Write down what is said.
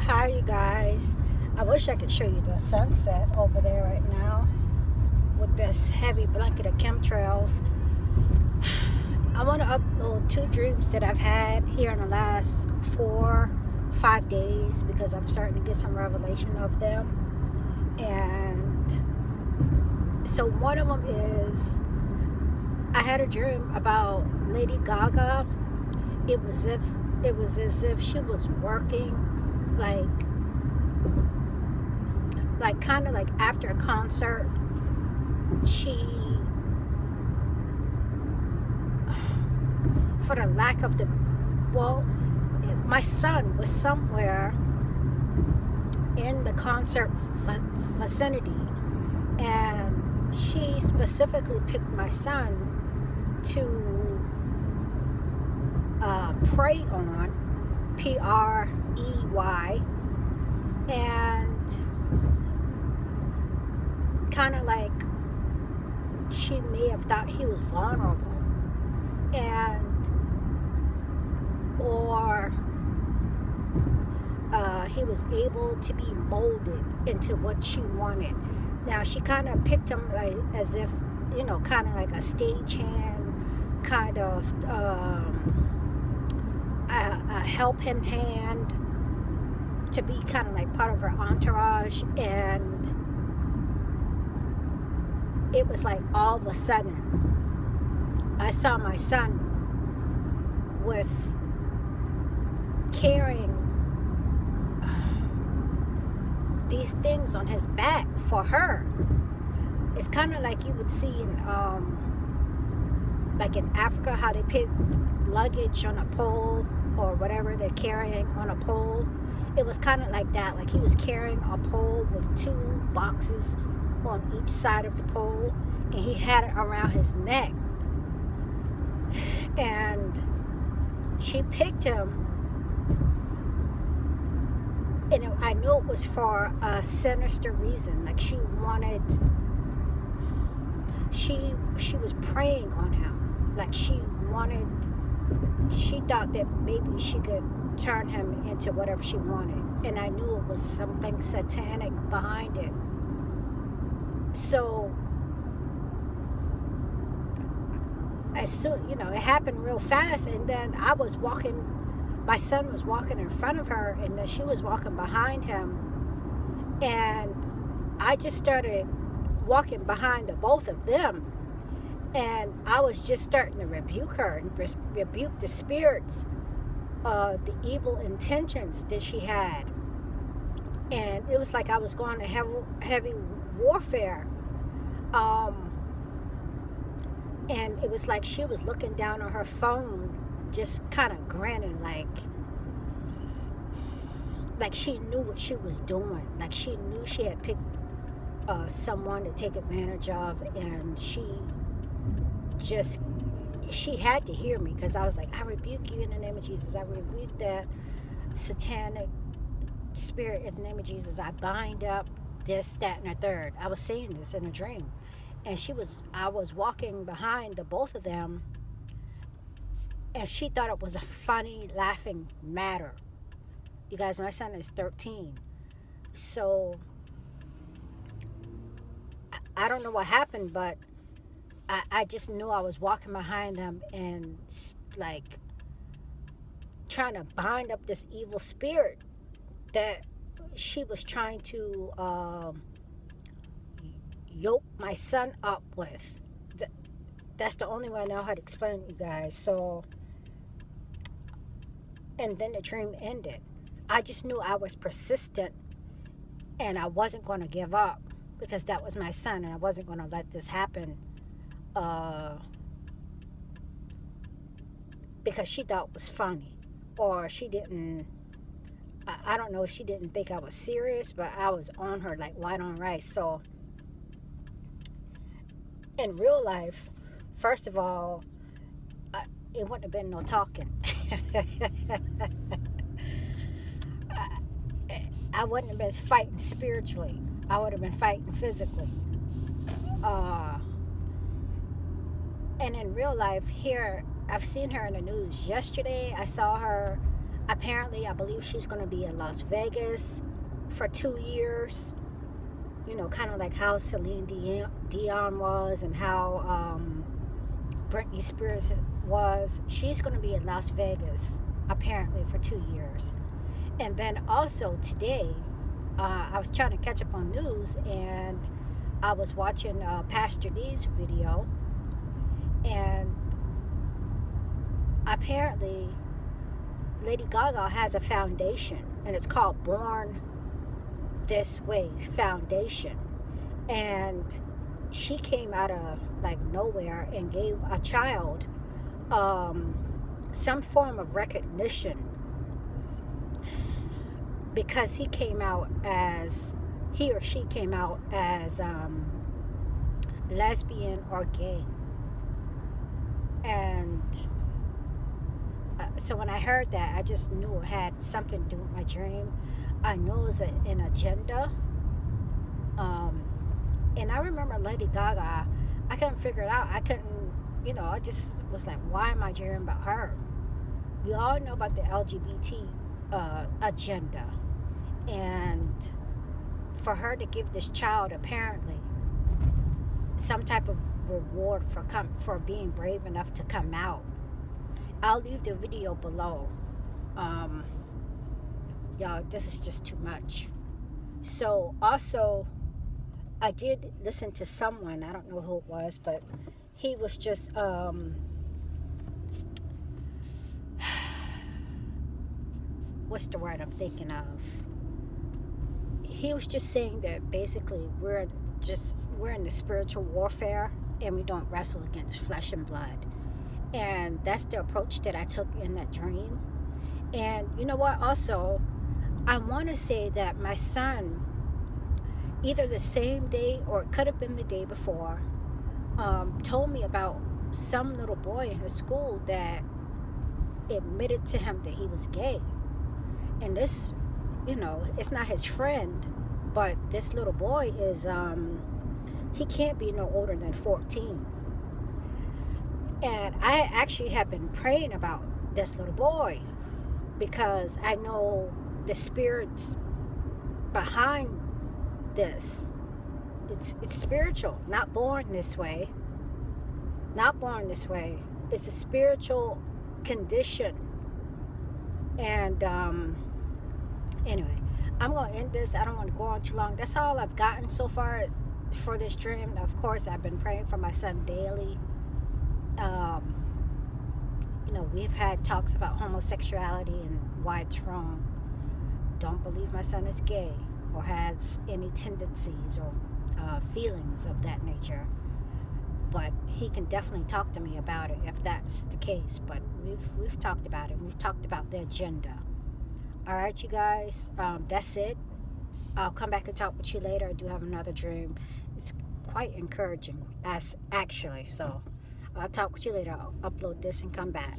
Hi, you guys. I wish I could show you the sunset over there right now with this heavy blanket of chemtrails. I want to upload 2 dreams that I've had here in the last 4, 5 days because I'm starting to get some revelation of them. And so one of them is I had a dream about Lady Gaga. It was as if she was working like kind of like after a concert. She, for the lack of the, well, my son was somewhere in the concert vicinity, and she specifically picked my son to prey on, Prey, and kind of like she may have thought he was vulnerable, and or he was able to be molded into what she wanted. Now she kind of picked him like as if, kind of like a stagehand, kind of a helping hand to be kind of like part of her entourage. And it was like all of a sudden I saw my son with carrying these things on his back for her. It's kind of like you would see in like in Africa, how they put luggage on a pole or whatever they're carrying on a pole. It was kind of like that. Like he was carrying a pole with 2 boxes on each side of the pole, and he had it around his neck. And she picked him, and I knew it was for a sinister reason. Like she was preying on him. Like she thought that maybe she could turn him into whatever she wanted. And I knew it was something satanic behind it. So as soon, it happened real fast. And then my son was walking in front of her, and then she was walking behind him. And I just started walking behind the both of them. And I was just starting to rebuke her and rebuke the spirits, the evil intentions that she had. And it was like I was going to heavy warfare. And it was like she was looking down on her phone, just kind of grinning, like she knew what she was doing. Like she knew she had picked someone to take advantage of, and she had to hear me, because I was like, I rebuke you in the name of Jesus. I rebuke that satanic spirit in the name of Jesus. I bind up this, that, and a third. I was saying this in a dream. And I was walking behind the both of them, and she thought it was a funny, laughing matter. You guys, my son is 13. So I don't know what happened, but I just knew I was walking behind them and like trying to bind up this evil spirit that she was trying to yoke my son up with. That's the only way I know how to explain it, you guys. So, and then the dream ended. I just knew I was persistent, and I wasn't going to give up, because that was my son, and I wasn't going to let this happen. Because she thought it was funny, or she didn't. I don't know if she didn't think I was serious, but I was on her like white on rice. So in real life, first of all, it wouldn't have been no talking. I wouldn't have been fighting spiritually. I would have been fighting physically. And in real life, here, I've seen her in the news. Yesterday, I saw her Apparently, I believe she's going to be in Las Vegas for 2 years. You know, kind of like how Celine Dion was, and how Britney Spears was. She's going to be in Las Vegas, apparently, for 2 years. And then also today, I was trying to catch up on news, and I was watching Pastor D's video, and apparently Lady Gaga has a foundation, and it's called Born This Way Foundation. And she came out of like nowhere and gave a child some form of recognition, because he or she came out as lesbian or gay. And so when I heard that, I just knew it had something to do with my dream. I knew it was an agenda. And I remember Lady Gaga, I couldn't figure it out. I just was like, why am I dreaming about her? We all know about the LGBT agenda. And for her to give this child, apparently, some type of reward for being brave enough to come out. I'll leave the video below. Y'all, this is just too much. So also, I did listen to someone, I don't know who it was, but he was just what's the word I'm thinking of? He was just saying that basically we're in the spiritual warfare, and we don't wrestle against flesh and blood. And that's the approach that I took in that dream. And you know what? Also, I want to say that my son, either the same day or it could have been the day before, told me about some little boy in his school that admitted to him that he was gay. And this, it's not his friend, but this little boy is, he can't be no older than 14. And I actually have been praying about this little boy, because I know the spirits behind this. It's spiritual, not born this way. Not born this way. It's a spiritual condition. And anyway, I'm going to end this. I don't want to go on too long. That's all I've gotten so far for this dream. Of course, I've been praying for my son daily. We've had talks about homosexuality and why it's wrong. Don't believe my son is gay or has any tendencies or feelings of that nature. But he can definitely talk to me about it if that's the case. But we've talked about it. We've talked about the agenda. All right, you guys. That's it. I'll come back and talk with you later. I do have another dream. It's quite encouraging, actually. So I'll talk with you later. I'll upload this and come back.